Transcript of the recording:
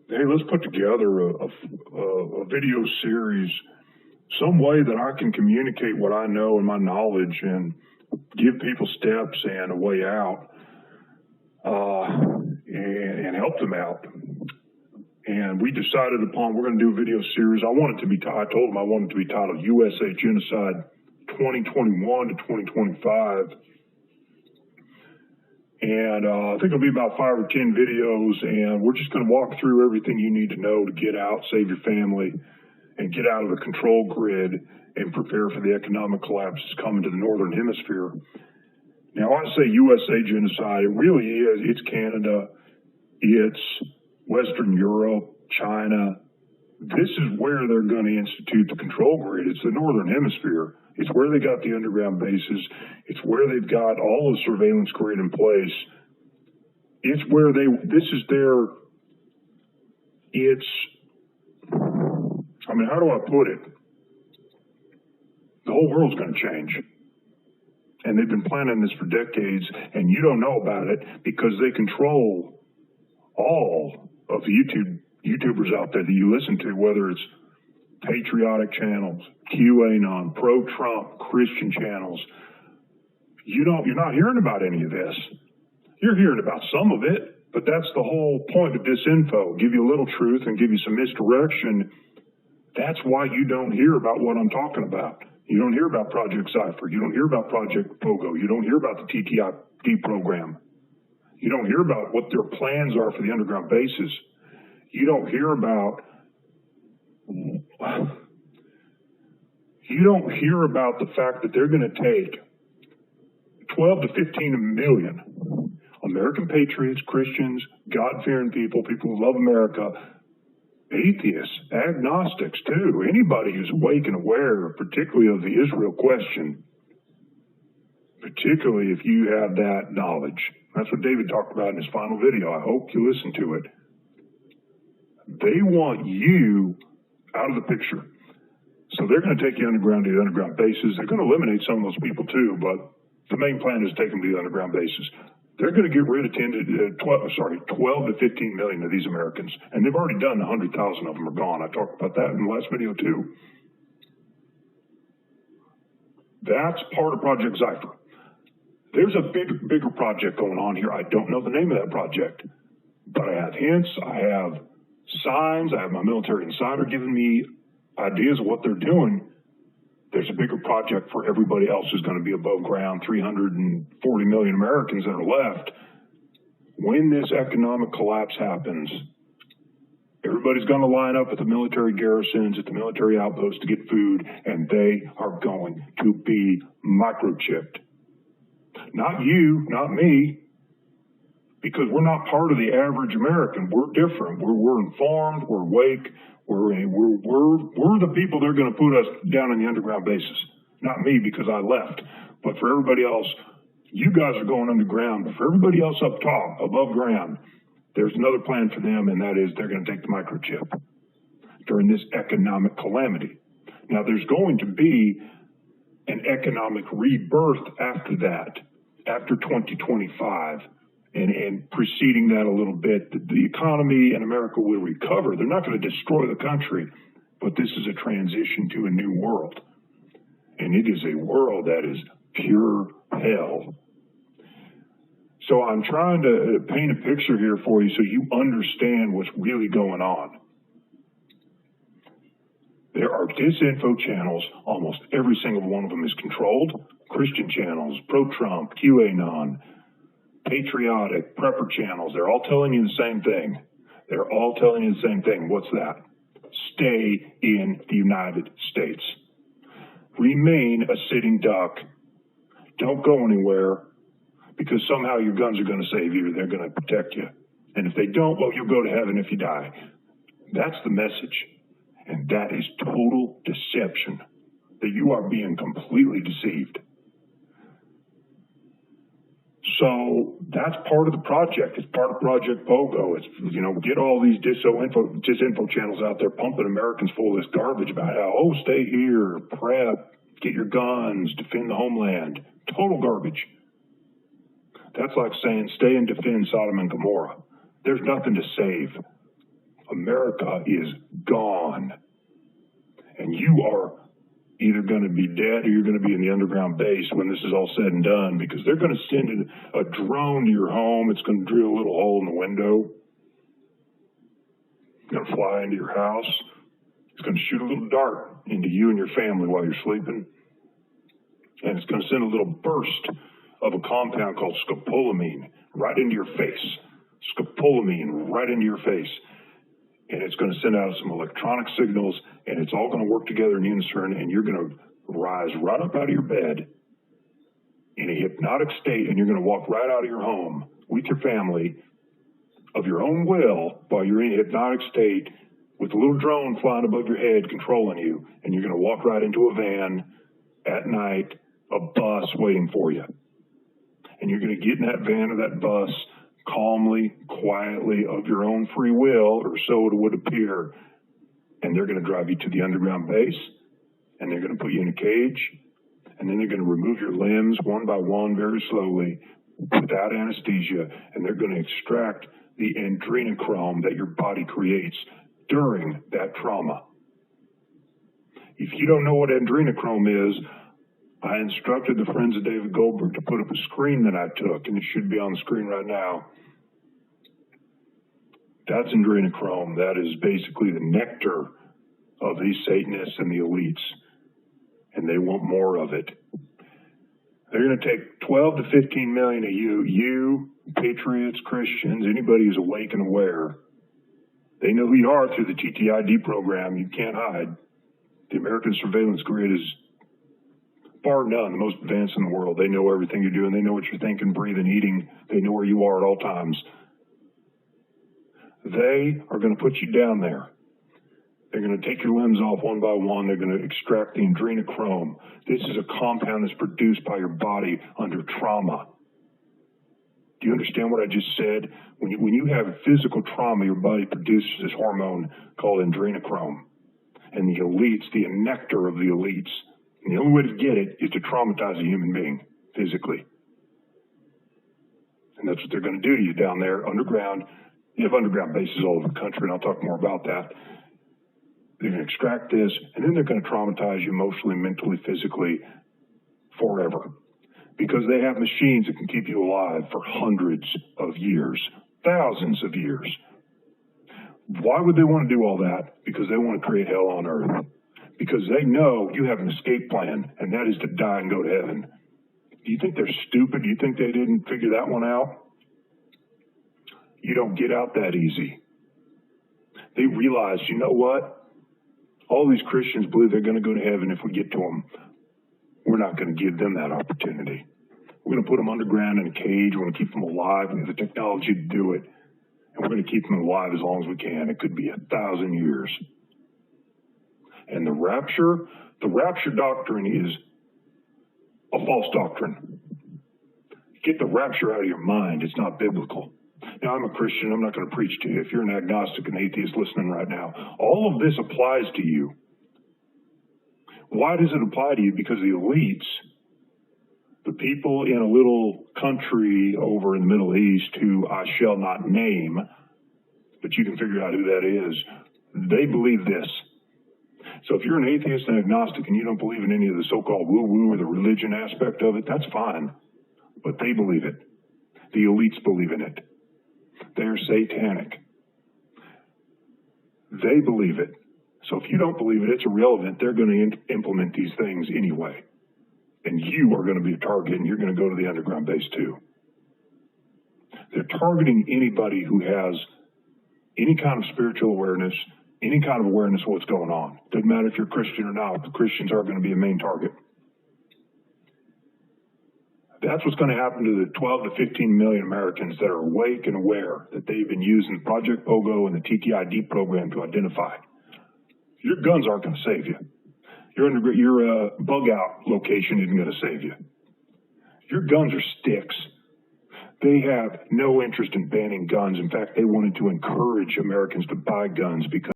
hey, let's put together a video series, some way that I can communicate what I know and my knowledge and give people steps and a way out, and help them out. And we decided upon, we're going to do a video series. I told them I wanted it to be titled USA Genocide 2021 to 2025. And I think it'll be about 5 or 10 videos, and we're just going to walk through everything you need to know to get out, save your family, and get out of the control grid and prepare for the economic collapse that's coming to the Northern Hemisphere. Now, I say USA genocide, it really is. It's Canada, it's Western Europe, China. This is where they're going to institute the control grid. It's the Northern Hemisphere. It's where they got the underground bases. It's where they've got all the surveillance grid in place. It's where how do I put it? The whole world's going to change. And they've been planning this for decades, and you don't know about it because they control all of the YouTubers out there that you listen to, whether it's patriotic channels, QAnon, pro-Trump, Christian channels. You're not hearing about any of this. You're hearing about some of it, but that's the whole point of disinfo. Give you a little truth and give you some misdirection. That's why you don't hear about what I'm talking about. You don't hear about Project Cypher. You don't hear about Project Pogo. You don't hear about the TTIP program. You don't hear about what their plans are for the underground bases. You don't hear about the fact that they're going to take 12 to 15 million American patriots, Christians, God-fearing people who love America, atheists, agnostics too, anybody who's awake and aware, particularly of the Israel question, particularly if you have that knowledge. That's what David talked about in his final video. I hope you listen to it. They want you out of the picture. So they're going to take you underground to the underground bases. They're going to eliminate some of those people too, but the main plan is to take them to the underground bases. They're going to get rid of 12 to 15 million of these Americans, and they've already done 100,000 of them are gone. I talked about that in the last video too. That's part of Project Cypher. There's a bigger project going on here. I don't know the name of that project, but I have hints, I have signs, I have my military insider giving me ideas of what they're doing. There's a bigger project for everybody else who's going to be above ground, 340 million Americans that are left. When this economic collapse happens, everybody's going to line up at the military garrisons, at the military outposts to get food, and they are going to be microchipped. Not you, not me, because we're not part of the average American. We're different. We're informed. We're awake. We're the people that are going to put us down in the underground bases. Not me, because I left. But for everybody else, you guys are going underground. But for everybody else up top, above ground, there's another plan for them, and that is they're going to take the microchip during this economic calamity. Now, there's going to be an economic rebirth after that, after 2025. And preceding that a little bit, the economy in America will recover. They're not going to destroy the country, but this is a transition to a new world. And it is a world that is pure hell. So I'm trying to paint a picture here for you so you understand what's really going on. There are disinfo channels. Almost every single one of them is controlled. Christian channels, pro-Trump, QAnon, patriotic, prepper channels, they're all telling you the same thing. They're all telling you the same thing. What's that? Stay in the United States. Remain a sitting duck. Don't go anywhere, because somehow your guns are going to save you. They're going to protect you. And if they don't, well, you'll go to heaven if you die. That's the message. And that is total deception, that you are being completely deceived. So that's part of the project. It's part of Project Pogo. It's, get all these disinfo channels out there pumping Americans full of this garbage about how, stay here, prep, get your guns, defend the homeland. Total garbage. That's like saying stay and defend Sodom and Gomorrah. There's nothing to save. America is gone. And you are either going to be dead or you're going to be in the underground base when this is all said and done, because they're going to send a drone to your home. It's going to drill a little hole in the window. It's going to fly into your house. It's going to shoot a little dart into you and your family while you're sleeping. And it's going to send a little burst of a compound called scopolamine right into your face. Scopolamine right into your face. And it's going to send out some electronic signals, and it's all going to work together in unison, and you're going to rise right up out of your bed in a hypnotic state, and you're going to walk right out of your home with your family of your own will while you're in a hypnotic state with a little drone flying above your head controlling you, and you're going to walk right into a van at night, a bus waiting for you. And you're going to get in that van or that bus calmly, quietly, of your own free will, or so it would appear. And they're going to drive you to the underground base, and they're going to put you in a cage, and then they're going to remove your limbs one by one very slowly without anesthesia, and they're going to extract the adrenochrome that your body creates during that trauma. If you don't know what adrenochrome is, I instructed the Friends of David Goldberg to put up a screen that I took, and it should be on the screen right now. That's adrenochrome. That is basically the nectar of these Satanists and the elites, and they want more of it. They're going to take 12 to 15 million of you, patriots, Christians, anybody who's awake and aware. They know who you are through the TTID program. You can't hide. The American Surveillance Grid is bar none the most advanced in the world. They know everything you're doing. They know what you're thinking, breathing, eating. They know where you are at all times. They are going to put you down there. They're going to take your limbs off one by one. They're going to extract the adrenochrome. This is a compound that's produced by your body under trauma. Do you understand what I just said? When you have physical trauma, your body produces this hormone called adrenochrome. And the elites, the nectar of the elites, and the only way to get it is to traumatize a human being physically. And that's what they're going to do to you down there underground. You have underground bases all over the country, and I'll talk more about that. They're going to extract this, and then they're going to traumatize you emotionally, mentally, physically, forever. Because they have machines that can keep you alive for hundreds of years, thousands of years. Why would they want to do all that? Because they want to create hell on earth. Because they know you have an escape plan, and that is to die and go to heaven. Do you think they're stupid? Do you think they didn't figure that one out? You don't get out that easy. They realize, you know what? All these Christians believe they're going to go to heaven if we get to them. We're not going to give them that opportunity. We're going to put them underground in a cage. We're going to keep them alive. We have the technology to do it. And we're going to keep them alive as long as we can. It could be 1,000 years. And the rapture doctrine is a false doctrine. Get the rapture out of your mind. It's not biblical. Now, I'm a Christian. I'm not going to preach to you. If you're an agnostic and atheist listening right now, all of this applies to you. Why does it apply to you? Because the elites, the people in a little country over in the Middle East who I shall not name, but you can figure out who that is, they believe this. So if you're an atheist and agnostic and you don't believe in any of the so-called woo-woo or the religion aspect of it, that's fine. But they believe it. The elites believe in it. They're satanic. They believe it. So if you don't believe it, it's irrelevant. They're going to implement these things anyway. And you are going to be a target, and you're going to go to the underground base too. They're targeting anybody who has any kind of spiritual awareness, any kind of awareness of what's going on. Doesn't matter if you're Christian or not. The Christians are going to be a main target. That's what's going to happen to the 12 to 15 million Americans that are awake and aware that they've been using Project Pogo and the TTID program to identify. Your guns aren't going to save you. Your bug out location isn't going to save you. Your guns are sticks. They have no interest in banning guns. In fact, they wanted to encourage Americans to buy guns because